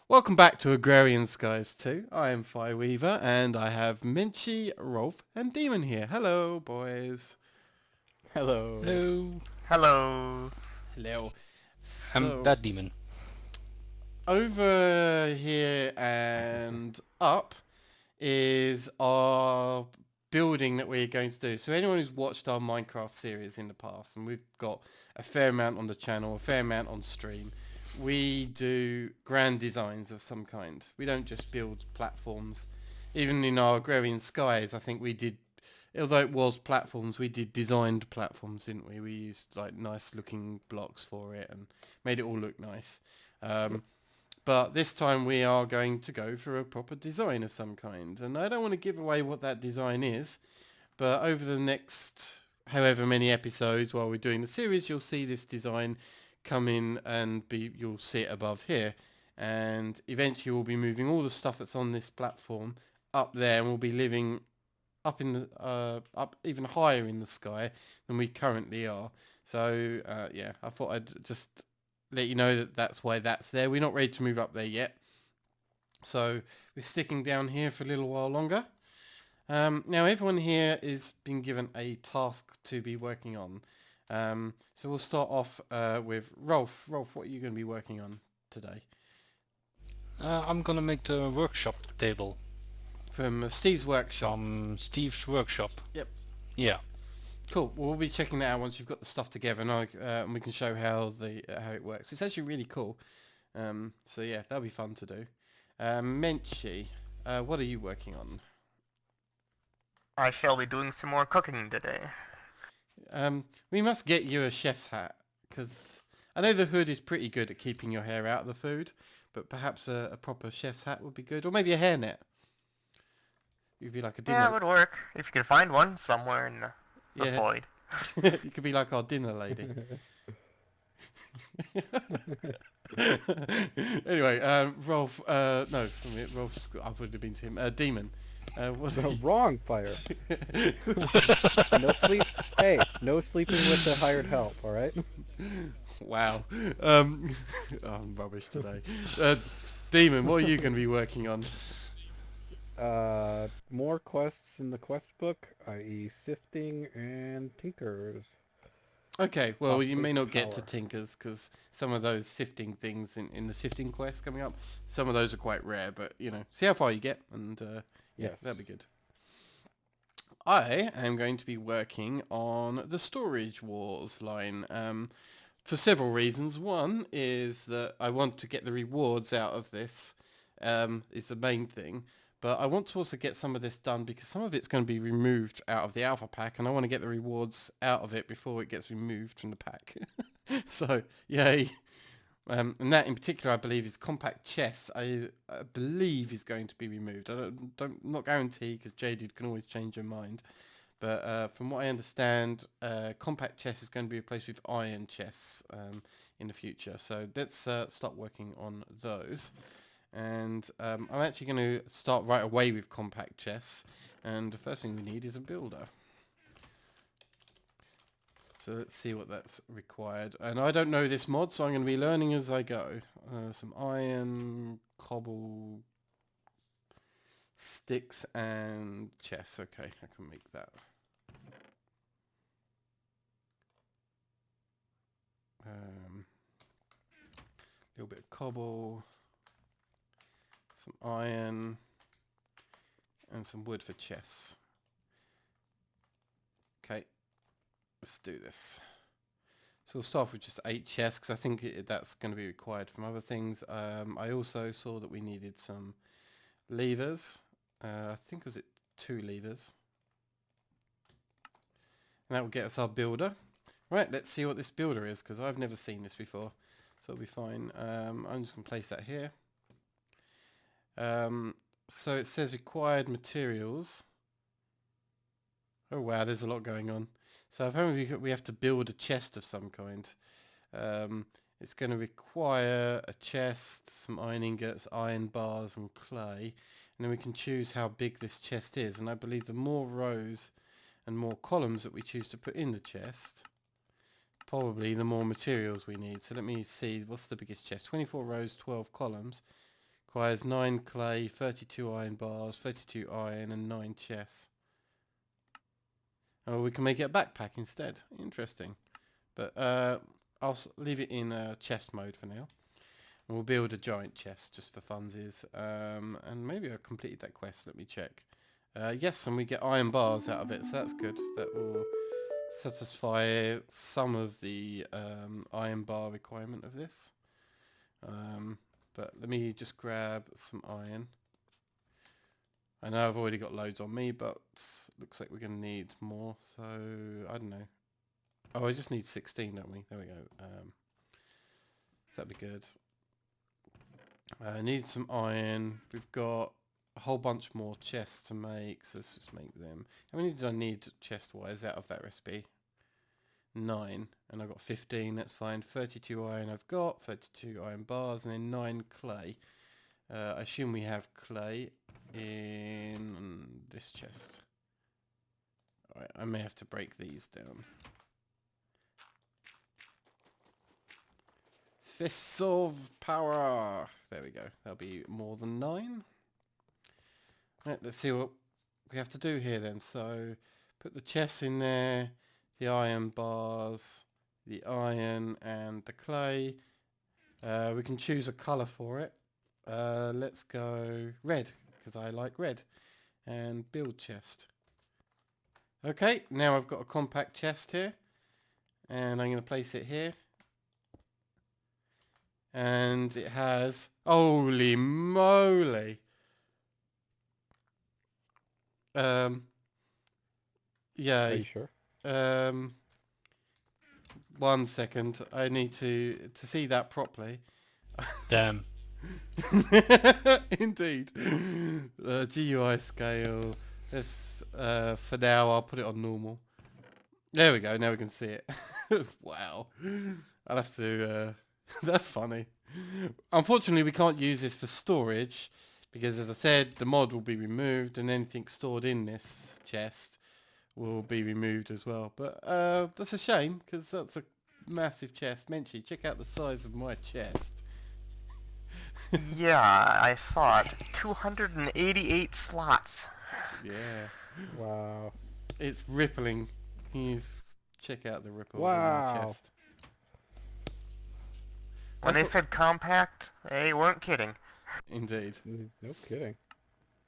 Welcome back to Agrarian Skies 2. I am Fireweaver and I have Menchii, Rolf and Daemon here. Hello, boys. Hello. Hello, Hello. Hello. I'm So, that demon. over here and up is our building that we're going to do. So anyone who's watched our Minecraft series in the past, and we've got a fair amount on the channel, a fair amount on stream, we do grand designs of some kind. We don't just build platforms. Even in our Agrarian Skies, I think we did, although it was platforms, we did designed platforms, didn't we? We used like nice looking blocks for it and made it all look nice. But this time we are going to go for a proper design of some kind. And I don't want to give away what that design is, but over the next however many episodes while we're doing the series, you'll see this design come in and you'll see it above here. And eventually we'll be moving all the stuff that's on this platform up there, and we'll be living up in the up even higher in the sky than we currently are. So yeah, I thought I'd just let you know that that's why that's there. We're not ready to move up there yet, so we're sticking down here for a little while longer. Now everyone here is being given a task to be working on. So we'll start off with Rolf. Rolf, what are you going to be working on today? I'm gonna make the workshop table From Steve's workshop. from Steve's workshop. Yep. Yeah. Cool. Well, we'll be checking that out once you've got the stuff together, and we can show how how it works. It's actually really cool. So yeah, that'll be fun to do. Menchii, what are you working on? I shall be doing some more cooking today. We must get you a chef's hat, because I know the hood is pretty good at keeping your hair out of the food, but perhaps a proper chef's hat would be good, or maybe a hairnet. You'd be like a Yeah, it dinner. would work if you could find one somewhere in the Yeah, void. you could be like our dinner lady. Anyway, Rolf, no, Rolf's, I've already been to him. Demon, what are you... Wrong, Fire. No sleep. Hey, no sleeping with the hired help, alright? Wow. I'm rubbish today. Demon, what are you going to be working on? More quests in the quest book, i.e. sifting and tinkers. Okay, well, you Possibly may not get to power. Tinkers, because some of those sifting things in the sifting quest coming up, some of those are quite rare, but, you know, see how far you get, and, yeah, Yes. that'd be good. I am going to be working on the Storage Wars line, for several reasons. One is that I want to get the rewards out of this, is the main thing. But I want to also get some of this done because some of it's going to be removed out of the alpha pack, and I want to get the rewards out of it before it gets removed from the pack. So, yay. And that in particular, I believe, is compact chess. I believe is going to be removed. I don't not guarantee, because Jaded can always change her mind. But from what I understand, compact chess is going to be replaced with iron chess in the future. So let's start working on those. And I'm actually going to start right away with compact chess. And the first thing we need is a builder. So let's see what that's required. And I don't know this mod, so I'm going to be learning as I go. Some iron, cobble, sticks, and chess. Okay, I can make that. A little bit of cobble, some iron, and some wood for chess. Okay, let's do this. So we'll start with just 8 chests, because I think that's going to be required from other things. I also saw that we needed some levers. I think was it 2 levers. And that will get us our builder. Right, let's see what this builder is, because I've never seen this before. So it'll be fine. I'm just going to place that here. So it says required materials. Oh wow, there's a lot going on. So apparently we have to build a chest of some kind. It's going to require a chest, some iron ingots, iron bars and clay. And then we can choose how big this chest is. And I believe the more rows and more columns that we choose to put in the chest, probably the more materials we need. So let me see, what's the biggest chest? 24 rows, 12 columns. requires 9 clay, 32 iron bars, 32 iron, and 9 chests. Oh, we can make it a backpack instead. Interesting. But I'll leave it in chest mode for now. And we'll build a giant chest just for funsies. And maybe I completed that quest. Let me check. Yes, and we get iron bars out of it, so that's good. That will satisfy some of the iron bar requirement of this. But let me just grab some iron. I know I've already got loads on me, but looks like we're going to need more, so I don't know. Oh, I just need 16, don't we? There we go. So that'd be good. I need some iron. We've got a whole bunch more chests to make, so let's just make them. How many did I need chest-wise out of that recipe? 9, and I've got 15, that's fine. 32 iron I've got, 32 iron bars, and then 9 clay. I assume we have clay in this chest. Alright, I may have to break these down. Fists of power! There we go, that'll be more than 9. Right, let's see what we have to do here then. So, put the chests in there, the iron bars, the iron and the clay. We can choose a colour for it. Let's go red, because I like red. And build chest. Okay, now I've got a compact chest here. And I'm going to place it here. And it has... Holy moly! Yeah. Are you sure? 1 second. I need to see that properly. Damn. Indeed. GUI scale. Let's, for now, I'll put it on normal. There we go. Now we can see it. Wow. I'll have to... that's funny. Unfortunately, we can't use this for storage because, as I said, the mod will be removed and anything stored in this chest will be removed as well. But that's a shame because that's a massive chest. Menchii, check out the size of my chest. Yeah, I saw it. 288 slots. Yeah. Wow. It's rippling. Can you check out the ripples in Wow. my chest? When they said compact, they weren't kidding. Indeed. No kidding.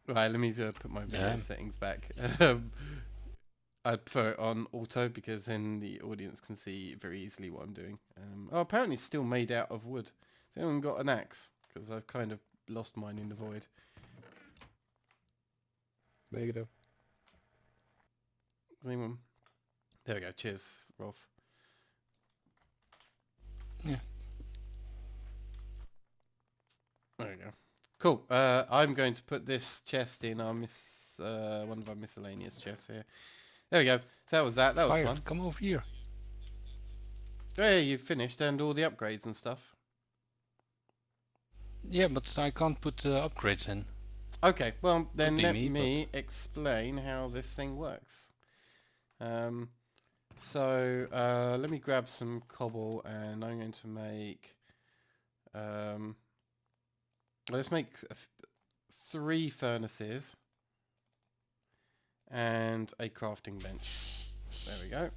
Right, let me put my video Yeah. settings back. I prefer it on auto because then the audience can see very easily what I'm doing. Oh, apparently it's still made out of wood. Has anyone got an axe? Because I've kind of lost mine in the void. Negative. Does anyone? There we go. Cheers, Rolf. Yeah. There we go. Cool. I'm going to put this chest in our one of our miscellaneous chests here. There we go. So that was that. That was Fire, fun. come over here. Hey, you finished and all the upgrades and stuff. Yeah, but I can't put upgrades in. Okay, well then be let me, me explain how this thing works. Let me grab some cobble and I'm going to make... let's make 3 furnaces and a crafting bench. There we go.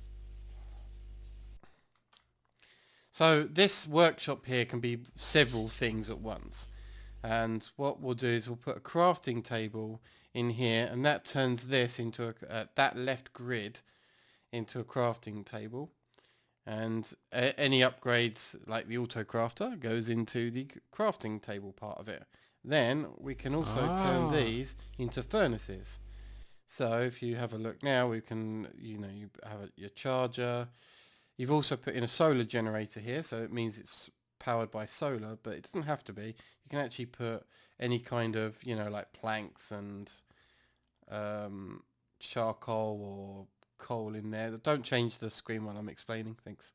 So this workshop here can be several things at once. And what we'll do is we'll put a crafting table in here and that turns this into that left grid into a crafting table. And any upgrades like the auto crafter goes into the crafting table part of it. Then we can also turn these into furnaces. So if you have a look now, we can, you have your charger. You've also put in a solar generator here, so it means it's powered by solar, but it doesn't have to be. You can actually put any kind of, like planks and charcoal or coal in there. Don't change the screen while I'm explaining. Thanks.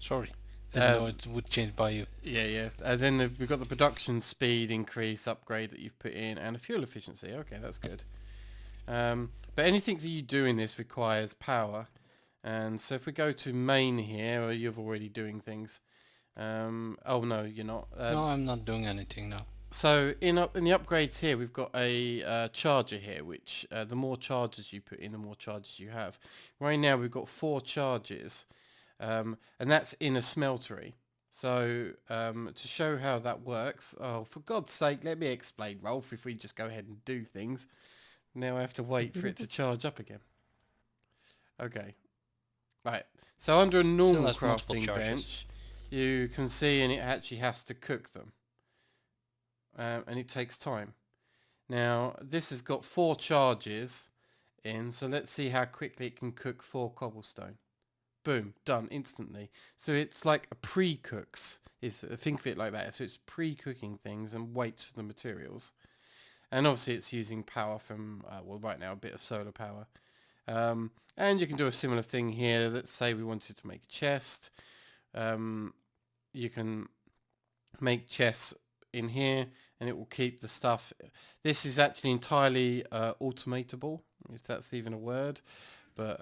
Sorry. Didn't know it would change by you. Yeah. And then we've got the production speed increase upgrade that you've put in and a fuel efficiency. Okay, that's good. But anything that you do in this requires power. And so if we go to main here, or you're already doing things, Oh no, you're not. No, I'm not doing anything now. So in the upgrades here, we've got a charger here, which the more charges you put in, the more charges you have. Right now we've got 4 charges, and that's in a smeltery. So to show how that works, oh for God's sake, let me explain, Rolf. If we just go ahead and do things, now I have to wait for it to charge up again. Okay, right. So under a Still normal has multiple crafting charges. bench, you can see, and it actually has to cook them. And it takes time. Now this has got 4 charges in, so let's see how quickly it can cook 4 cobblestone. Boom, done instantly. So it's like a pre-cooks. Think of it like that. So it's pre-cooking things and waits for the materials. And obviously it's using power from, well right now a bit of solar power. And you can do a similar thing here. Let's say we wanted to make a chest. You can make chests in here and it will keep the stuff. This is actually entirely automatable, if that's even a word, but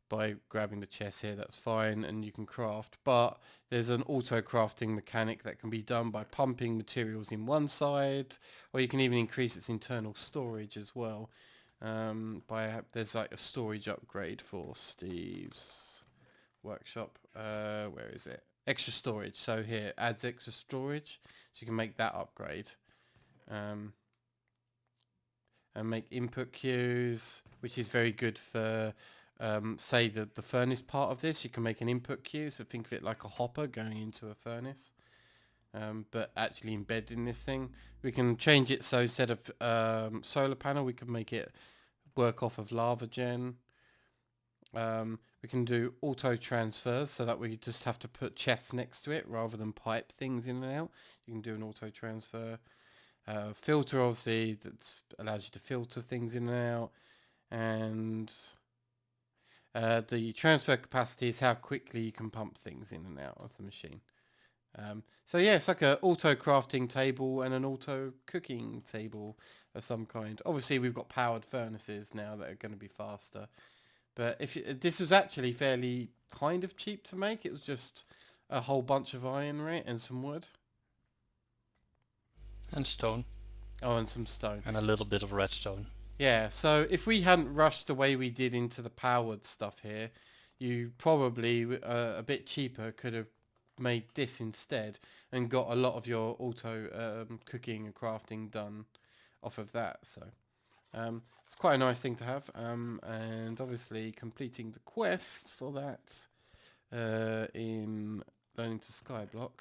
by grabbing the chest here that's fine and you can craft, but there's an auto crafting mechanic that can be done by pumping materials in one side, or you can even increase its internal storage as well. There's like a storage upgrade for Steve's workshop. Where is it? Extra storage. So here adds extra storage, so you can make that upgrade. And make input queues, which is very good for say the furnace part of this. You can make an input queue, so think of it like a hopper going into a furnace, but actually embedded in this thing. We can change it so instead of solar panel, we can make it work off of lava gen. We can do auto transfers, so that we just have to put chests next to it rather than pipe things in and out. You can do an auto transfer. Filter, obviously, that allows you to filter things in and out. And the transfer capacity is how quickly you can pump things in and out of the machine. So yeah, it's like an auto crafting table and an auto cooking table of some kind. Obviously we've got powered furnaces now that are going to be faster. But this was actually fairly kind of cheap to make. It was just a whole bunch of iron, right, and some wood. And stone. Oh, and some stone. And a little bit of redstone. Yeah, so if we hadn't rushed the way we did into the powered stuff here, you probably, a bit cheaper, could have made this instead and got a lot of your auto cooking and crafting done off of that. So it's quite a nice thing to have, and obviously completing the quest for that in Learning to Skyblock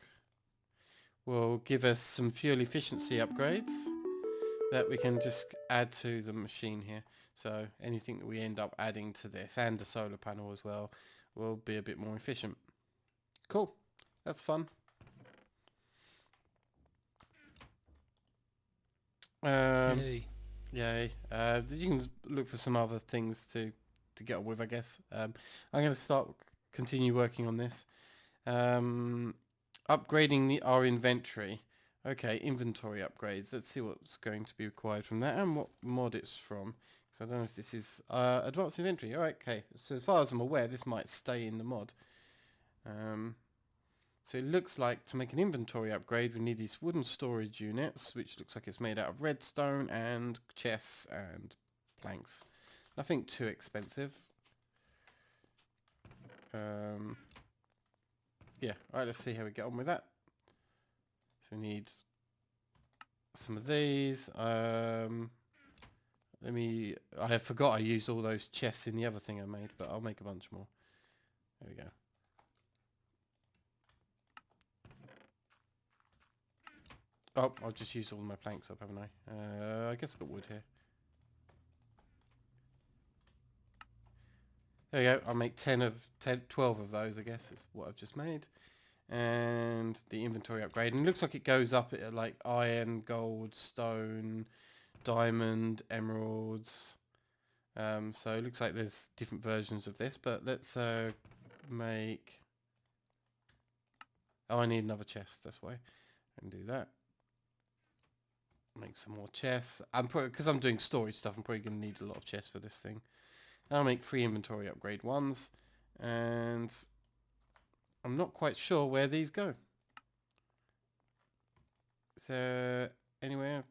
will give us some fuel efficiency upgrades that we can just add to the machine here. So anything that we end up adding to this, and the solar panel as well, will be a bit more efficient. Cool, that's fun. Yay. Yay. You can look for some other things to get on with, I guess. I'm going to continue working on this. Upgrading our inventory. Okay, inventory upgrades. Let's see what's going to be required from that and what mod it's from. So I don't know if this is advanced inventory. Alright, okay. So as far as I'm aware, this might stay in the mod. So it looks like to make an inventory upgrade, we need these wooden storage units, which looks like it's made out of redstone and chests and planks. Nothing too expensive. Yeah, alright, let's see how we get on with that. So we need some of these. I forgot I used all those chests in the other thing I made, but I'll make a bunch more. There we go. Oh, I'll just use all my planks up, haven't I? I guess I've got wood here. There we go. I'll make 12 of those, I guess, is what I've just made. And the inventory upgrade. And it looks like it goes up at like iron, gold, stone, diamond, emeralds. So it looks like there's different versions of this, but let's make... Oh, I need another chest, that's why. I can do that. Make some more chests. Because I'm doing storage stuff, I'm probably going to need a lot of chests for this thing. And I'll make 3 inventory upgrade ones. And I'm not quite sure where these go. Is there anywhere?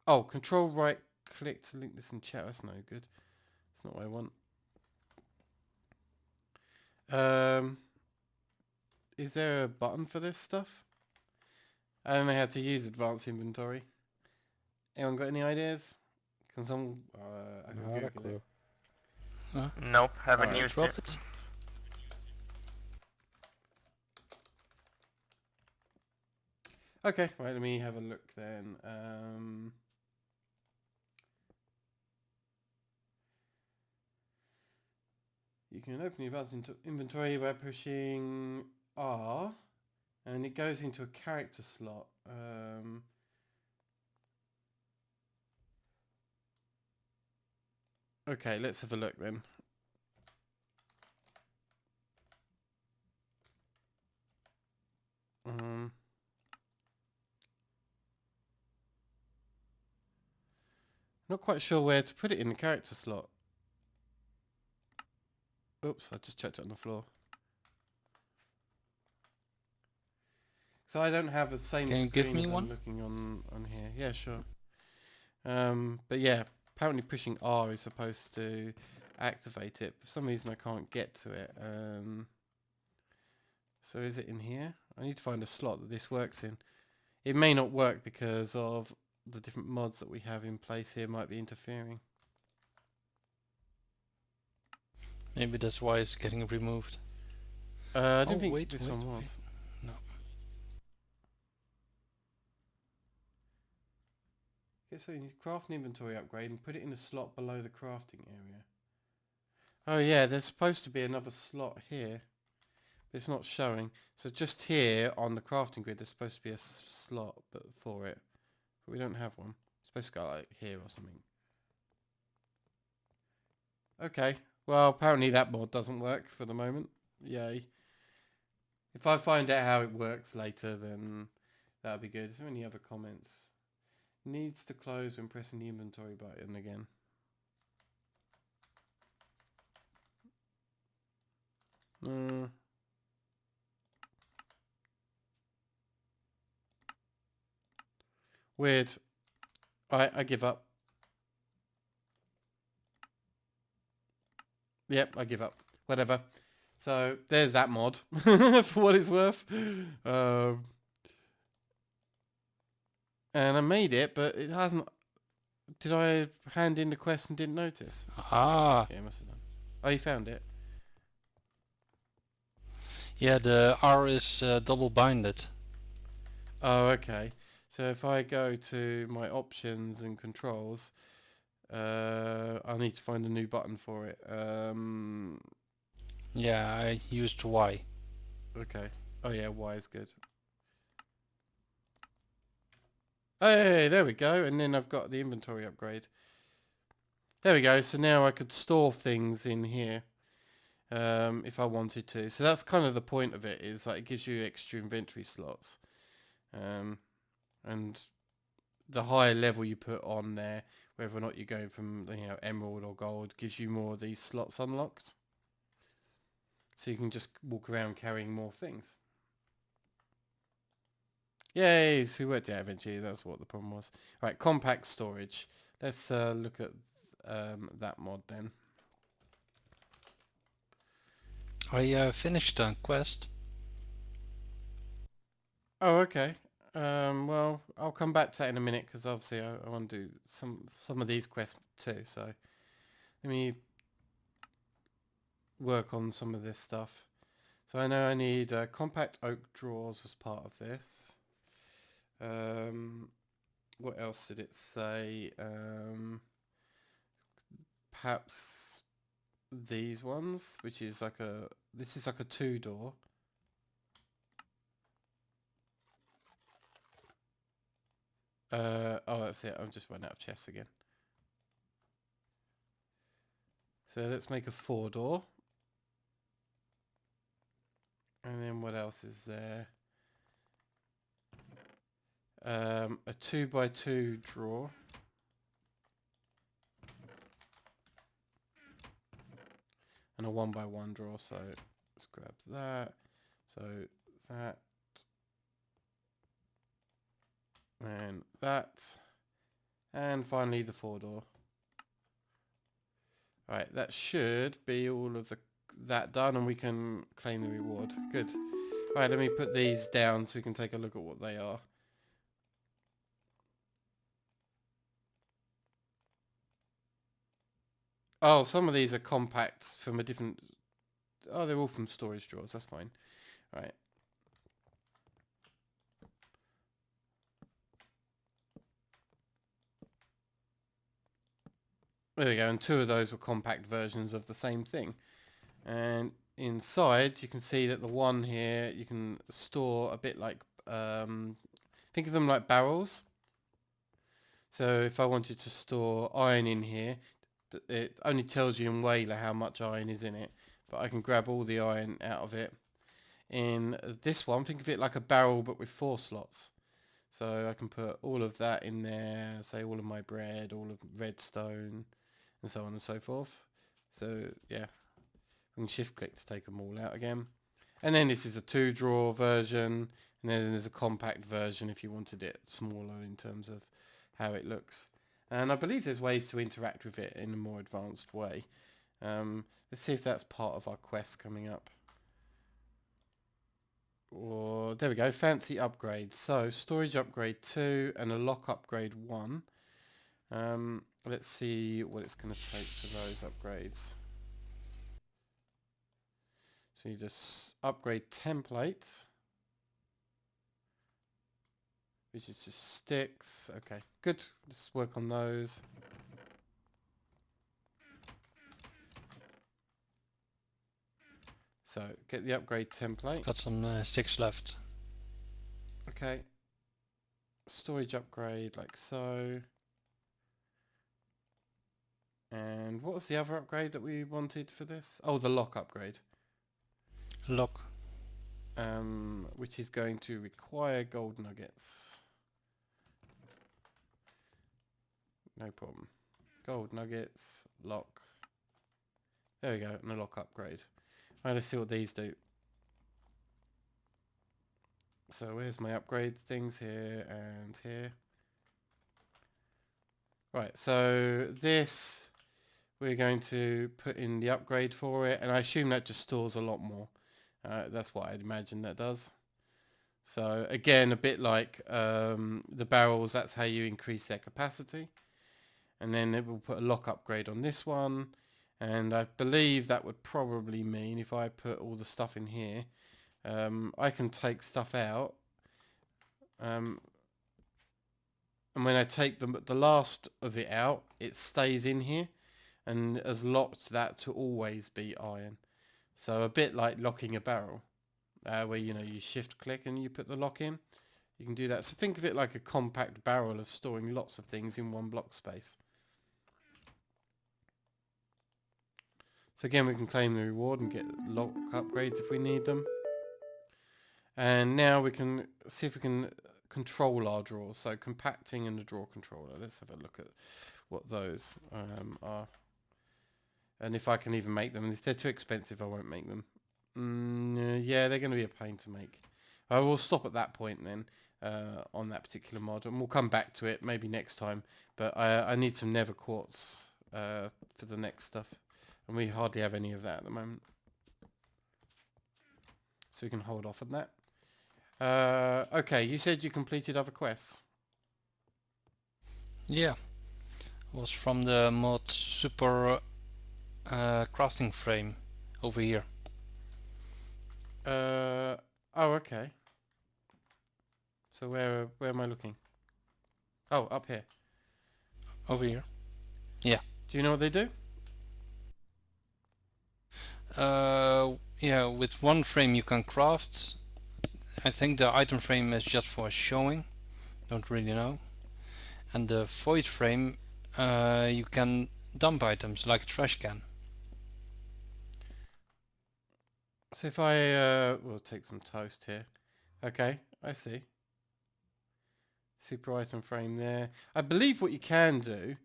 Oh, control right click to link this in chat. That's no good. That's not what I want. Is there a button for this stuff? I don't know how to use advanced inventory. Anyone got any ideas? Can someone... I can Not a Google clue. it. Nope, haven't Alright, used Drop it. it. Okay, right, let me have a look then. You can open the advanced inventory by pushing R, and it goes into a character slot. Okay, let's have a look then. Not quite sure where to put it in the character slot. Oops, I just checked it on the floor. So I don't have the same Can you give screen me as one? I'm looking on here. Yeah, sure. But yeah, apparently pushing R is supposed to activate it. For some reason I can't get to it. So is it in here? I need to find a slot that this works in. It may not work because of the different mods that we have in place here might be interfering. Maybe that's why it's getting removed. I Oh, didn't think wait, this wait, one wait. was. No. Okay, so you need to craft an inventory upgrade and put it in a slot below the crafting area. Oh yeah, there's supposed to be another slot here, but it's not showing. So just here on the crafting grid there's supposed to be a slot for it, but we don't have one. It's supposed to go like here or something. Okay, well apparently that mod doesn't work for the moment. Yay. If I find out how it works later then that'll be good. Is there any other comments? Needs to close when pressing the inventory button again. Weird. I give up. Yep, I give up. Whatever. So there's that mod for what it's worth. And I made it, but it hasn't... Did I hand in the quest and didn't notice? Ah, Yeah, I must have done. Oh, you found it? yeah, the R is double binded. Oh, okay. So if I go to my options and controls, I need to find a new button for it. Yeah, I used Y. Okay. Oh yeah, Y is good. Hey, there we go. And then I've got the inventory upgrade. There we go. So now I could store things in here if I wanted to. So that's kind of the point of it, is like it gives you extra inventory slots. And the higher level you put on there, whether or not you're going from emerald or gold, gives you more of these slots unlocked. So you can just walk around carrying more things. Yay, so we worked it out eventually. That's what the problem was. Right, compact storage. Let's look at that mod then. I finished a quest. Oh, okay. Well, I'll come back to that in a minute because obviously I want to do some of these quests too. So let me work on some of this stuff. So I know I need compact oak drawers as part of this. What else did it say? Perhaps these ones, which is like this is like a 2-door. Oh, that's it. I'm just running out of chests again. So let's make a 4-door. And then what else is there? A 2x2 drawer. And a 1x1 drawer. So let's grab that. So that and that, and finally the 4-door. Right, that should be all of that done, and we can claim the reward. Good. Right, let me put these down so we can take a look at what they are. Oh, some of these are compacts from a different... Oh, they're all from storage drawers. That's fine. Right. There we go. And 2 of those were compact versions of the same thing. And inside, you can see that the one here, you can store a bit like... think of them like barrels. So if I wanted to store iron in here, it only tells you in Whaler how much iron is in it, but I can grab all the iron out of it. In this one, think of it like a barrel but with 4 slots. So I can put all of that in there, say all of my bread, all of redstone, and so on and so forth. So yeah, we can shift click to take them all out again. And then this is a 2-drawer version, and then there's a compact version if you wanted it smaller in terms of how it looks. And I believe there's ways to interact with it in a more advanced way. Let's see if that's part of our quest coming up. Or there we go, fancy upgrades. So storage upgrade 2 and a lock upgrade 1. Let's see what it's going to take for those upgrades. So you just upgrade templates, which is just sticks. Okay, good. Let's work on those. So get the upgrade template. Got some sticks left. Okay. Storage upgrade like so. And what was the other upgrade that we wanted for this? Oh, the lock upgrade. Lock. Which is going to require gold nuggets. No problem. Gold nuggets, lock. There we go, and a lock upgrade. Right, let's see what these do. So where's my upgrade things? Here and here. Right, so this we're going to put in the upgrade for it, and I assume that just stores a lot more. That's what I'd imagine that does. So again, a bit like the barrels, that's how you increase their capacity. And then it will put a lock upgrade on this one. And I believe that would probably mean if I put all the stuff in here, I can take stuff out. And when I take the last of it out, it stays in here and has locked that to always be iron. So a bit like locking a barrel, where you shift click and you put the lock in. You can do that. So think of it like a compact barrel of storing lots of things in one block space. So again, we can claim the reward and get lock upgrades if we need them. And now we can see if we can control our drawers. So compacting and the drawer controller. Let's have a look at what those are. And if I can even make them. And if they're too expensive, I won't make them. Yeah, they're going to be a pain to make. I will stop at that point then on that particular mod. And we'll come back to it maybe next time. But I need some nether quartz for the next stuff. And we hardly have any of that at the moment. So we can hold off on that. Okay, you said you completed other quests. Yeah. Was from the mod super crafting frame over here. Oh, okay. So where am I looking? Oh, up here. Over here. Yeah. Do you know what they do? Yeah, with one frame you can craft. I think the item frame is just for showing. Don't really know. And the void frame, you can dump items like a trash can. So if I we'll take some toast here. Okay, I see. Super item frame there. I believe what you can do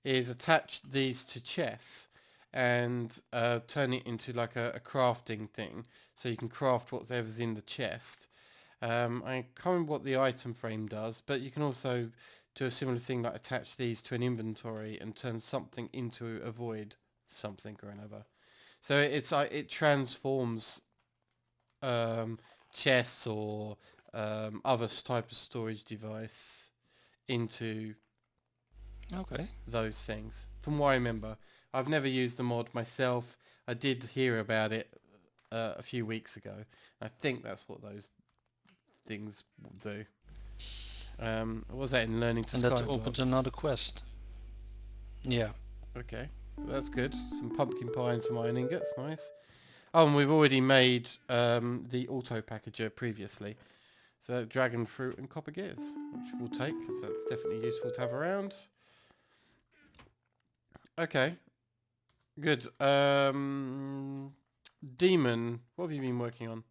is attach these to chests, and turn it into like a crafting thing, so you can craft whatever's in the chest. I can't remember what the item frame does, but you can also do a similar thing, like attach these to an inventory and turn something into a void something or another. So it's like it transforms chests or other type of storage device into Okay. those things. From what I remember, I've never used the mod myself. I did hear about it a few weeks ago. I think that's what those things will do. What was that in Learning to And that opens Skyblocks? another quest. Yeah. Okay, well, that's good. Some pumpkin pie and some iron ingots, nice. Oh, and we've already made the auto packager previously. So dragon fruit and copper gears, which we'll take because that's definitely useful to have around. Okay, good. Demon, what have you been working on?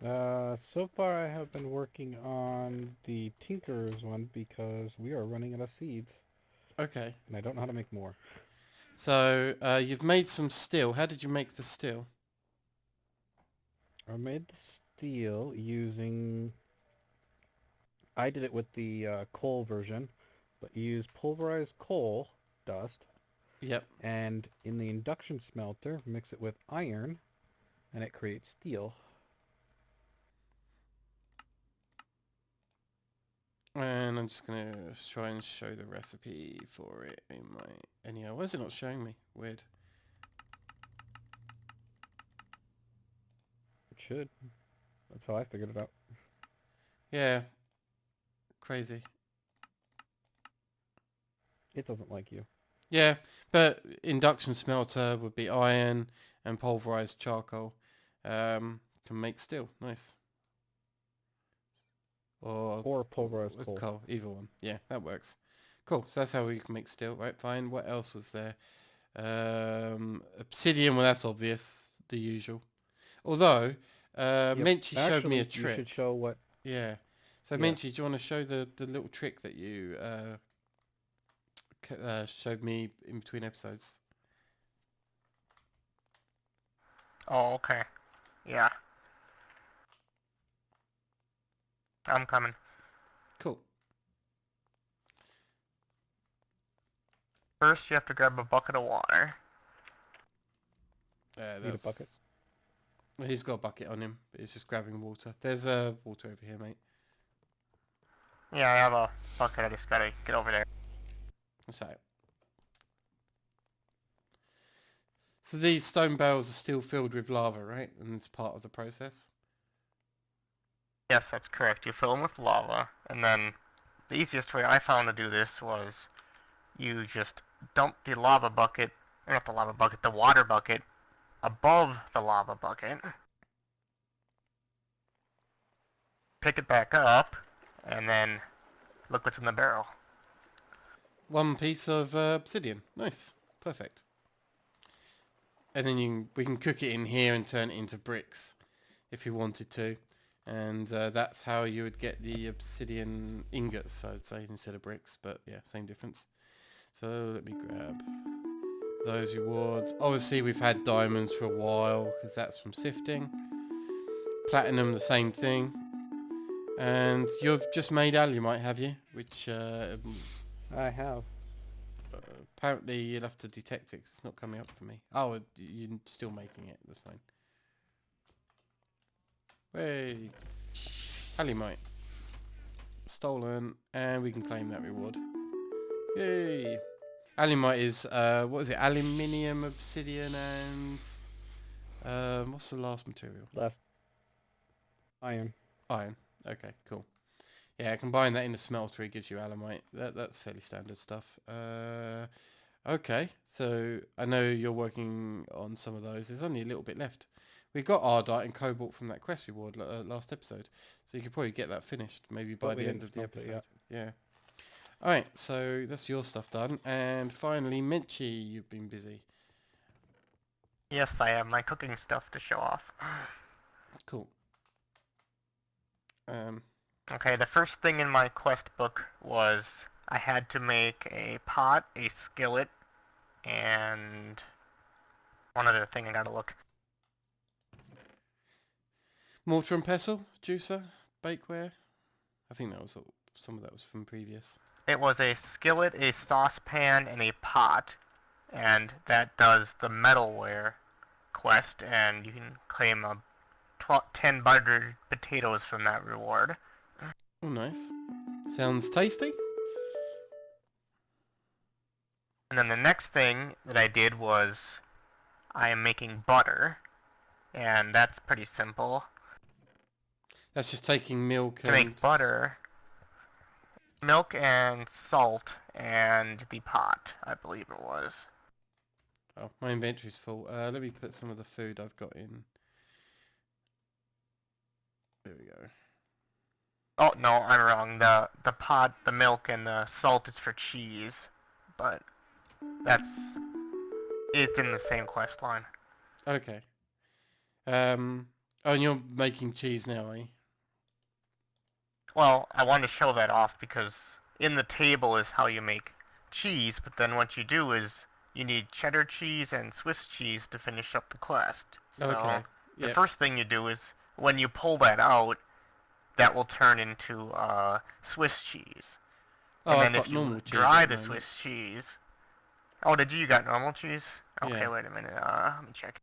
So far I have been working on the Tinker's one because we are running out of seeds, Okay, and I don't know how to make more. so you've made some steel. How did you make the steel? I made the steel using... I did it with the coal version, but you use pulverized coal dust, Yep. and in the induction smelter, mix it with iron, and it creates steel. And I'm just going to try and show the recipe for it in my... Anyhow, why is it not showing me? Weird. It should. That's how I figured it out. Yeah. Crazy. It doesn't like you. Yeah, but induction smelter would be iron and pulverized charcoal. Can make steel. Nice. Or pulverized with coal. coal. Either one. Yeah, that works. Cool. So that's how we can make steel. Right, fine. What else was there? Obsidian. Well, that's obvious. The usual. Although, Yep. Menchii showed me a Actually, you trick. should show what... Yeah. So Yeah. Menchii, do you want to show the little trick that you showed me in between episodes? Oh, okay. Yeah. I'm coming. Cool. First, you have to grab a bucket of water. Need a bucket? Well, he's got a bucket on him, but he's just grabbing water. There's water over here, mate. Yeah, I have a bucket. I just gotta get over there. That's right. So these stone barrels are still filled with lava, right? And it's part of the process? Yes, that's correct. You fill them with lava, and then the easiest way I found to do this was you just dump the lava bucket, or not the lava bucket, the water bucket, above the lava bucket. Pick it back up, and then look what's in the barrel. One piece of obsidian. Nice. Perfect. And then we can cook it in here and turn it into bricks if you wanted to. And that's how you would get the obsidian ingots, I would say, instead of bricks. But yeah, same difference. So let me grab those rewards. Obviously, we've had diamonds for a while because that's from sifting. Platinum, the same thing. And you've just made alumite, have you? Which I have. apparently you'll have to detect it 'cause it's not coming up for me. Oh, you're still making it. That's fine. Hey, alumite. Stolen, and we can claim that reward. Yay! Alumite is, what is it? Aluminium, obsidian, and... what's the last material? Last. Iron. Iron. Okay, cool. Yeah, combine that in the smelter, it gives you alumite. That's fairly standard stuff. Okay, so I know you're working on some of those. There's only a little bit left. We got Ardite and Cobalt from that quest reward last episode, so you could probably get that finished maybe by But we the end didn't of the smelt it episode. yet. Yeah. Alright, so that's your stuff done. And finally, Menchii, you've been busy. Yes, I have my cooking stuff to show off. Cool. Okay, the first thing in my quest book was I had to make a pot, a skillet, and one other thing I gotta look. Mortar and pestle, juicer, bakeware. I think that was some of that was from previous. It was a skillet, a saucepan, and a pot, and that does the metalware quest, and you can claim 10 buttered potatoes from that reward. Oh, nice. Sounds tasty. And then the next thing that I did was I am making butter, and that's pretty simple. That's just taking milk To and... make butter, milk and salt and the pot, I believe it was. Oh, my inventory's full. Let me put some of the food I've got in. There we go. Oh, no, I'm wrong. The pot, the milk, and the salt is for cheese, but it's in the same quest line. Okay. Oh, and you're making cheese now, are you? Well, I wanted to show that off because in the table is how you make cheese, but then what you do is you need cheddar cheese and Swiss cheese to finish up the quest. So Okay. the Yep. first thing you do is when you pull that out, that will turn into Swiss cheese. Oh, And I've then got if you normal cheese dry at the the moment. Swiss cheese... Oh, did you? You got normal cheese? Okay, Yeah. wait a minute. Let me check.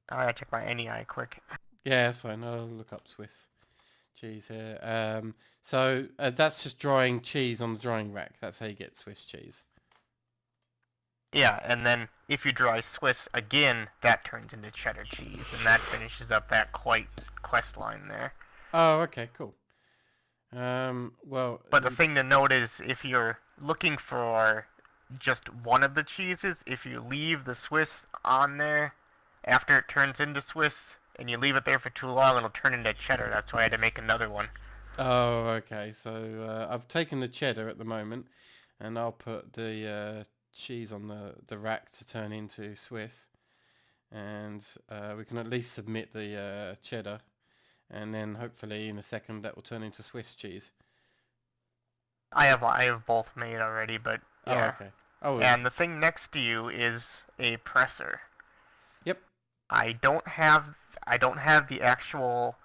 I gotta check my NEI quick. Yeah, that's fine. I'll look up Swiss cheese here. So that's just drying cheese on the drying rack. That's how you get Swiss cheese. Yeah, and then if you dry Swiss again, that turns into cheddar cheese, and that finishes up that quest line there. Oh, okay, cool. Well... But the thing to note is, if you're looking for just one of the cheeses, if you leave the Swiss on there after it turns into Swiss, and you leave it there for too long, it'll turn into cheddar. That's why I had to make another one. Oh, okay. So I've taken the cheddar at the moment, and I'll put the cheese on the rack to turn into Swiss, and we can at least submit the cheddar, and then hopefully in a second that will turn into Swiss cheese. I have both made already, but yeah. Oh, okay. Oh, And the thing next to you is a presser. Yep. I don't have the actual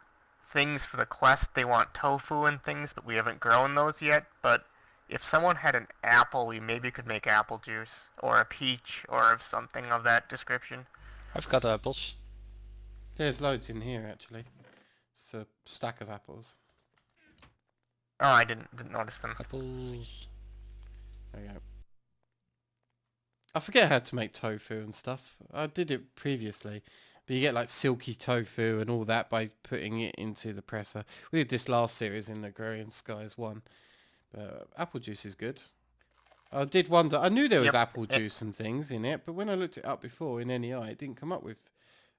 things for the quest. They want tofu and things, but we haven't grown those yet. But if someone had an apple, we maybe could make apple juice, or a peach, or of something of that description. I've got apples. There's loads in here actually. It's a stack of apples. Oh, I didn't notice them. Apples. There you go. I forget how to make tofu and stuff. I did it previously, but you get like silky tofu and all that by putting it into the presser. We did this last series in Agrarian Skies 1. But apple juice is good. I did wonder, I knew there was Yep. apple juice and things in it, but when I looked it up before in NEI, it didn't come up with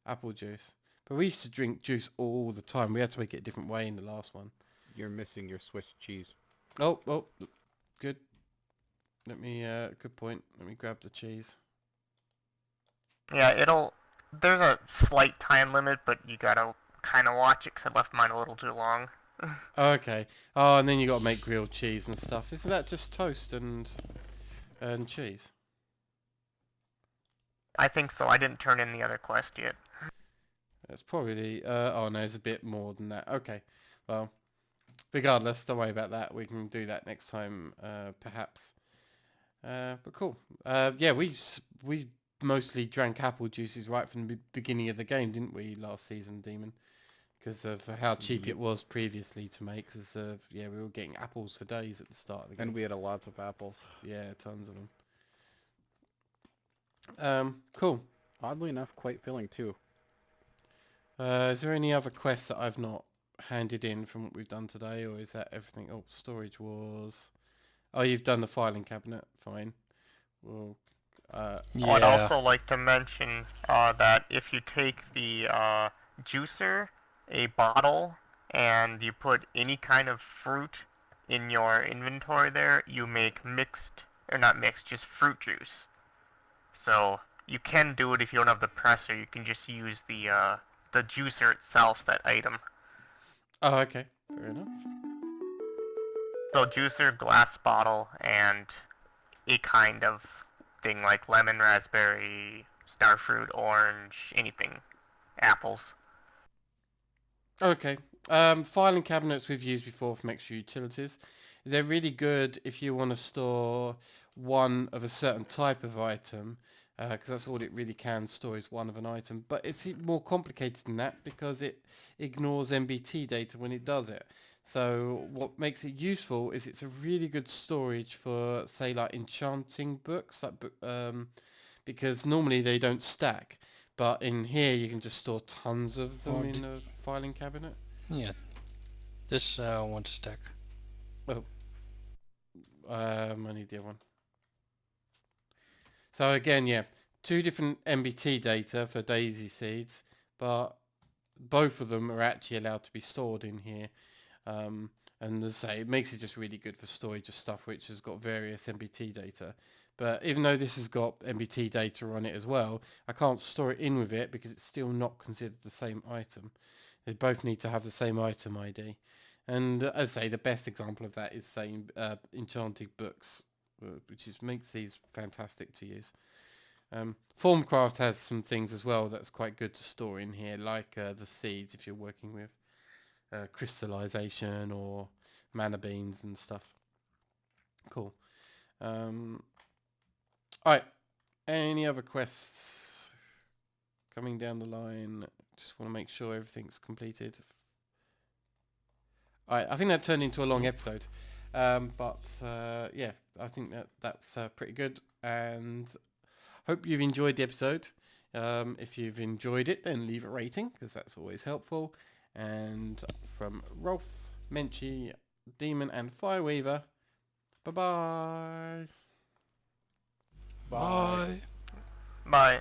apple juice. But we used to drink juice all the time. We had to make it a different way in the last one. You're missing your Swiss cheese. Oh, good. Let me, good point. Let me grab the cheese. Yeah, there's a slight time limit, but you gotta kind of watch it, 'cause I left mine a little too long. Okay. Oh, and then you got to make grilled cheese and stuff. Isn't that just toast and cheese? I think so. I didn't turn in the other quest yet. That's probably... oh, no, it's a bit more than that. Okay. Well, regardless, don't worry about that. We can do that next time, perhaps. But cool. Yeah, we mostly drank apple juices right from the beginning of the game, didn't we, last season, Demon? Because of how cheap it was previously to make. Because, yeah, we were getting apples for days at the start of the game. And we had lots of apples. Yeah, tons of them. Cool. Oddly enough, quite filling too. Is there any other quests that I've not handed in from what we've done today, or is that everything? Oh, storage wars. Oh, you've done the filing cabinet. Fine. Well, I'd Yeah. also like to mention that if you take the juicer, a bottle, and you put any kind of fruit in your inventory there, you make mixed, or not mixed, just fruit juice. So you can do it if you don't have the presser. You can just use the juicer itself, that item. Oh, okay. Fair enough. So juicer, glass bottle, and a kind of thing like lemon, raspberry, starfruit, orange, anything. Apples. Okay. Filing cabinets we've used before from extra utilities. They're really good if you want to store one of a certain type of item, because that's all it really can store is one of an item. But it's more complicated than that because it ignores MBT data when it does it. So what makes it useful is it's a really good storage for, say, like enchanting books, like because normally they don't stack. But in here you can just store tons of them in a filing cabinet. Yeah, this one stack. Oh, I need the other one. So again, yeah, 2 different MBT data for daisy seeds, but both of them are actually allowed to be stored in here. And as I say, it makes it just really good for storage of stuff which has got various MBT data. But even though this has got MBT data on it as well, I can't store it in with it because it's still not considered the same item. They both need to have the same item ID. And as I say, the best example of that is saying enchanted books, which makes these fantastic to use. Formcraft has some things as well that's quite good to store in here, like the seeds if you're working with crystallization or mana beans and stuff. Cool. Alright, any other quests coming down the line? Just want to make sure everything's completed. Alright, I think that turned into a long episode. Yeah, I think that's pretty good, and hope you've enjoyed the episode. If you've enjoyed it, then leave a rating, because that's always helpful. And from Rolf, Menchii, Daemon, and Fireweaver, bye-bye. Bye. Bye. Bye.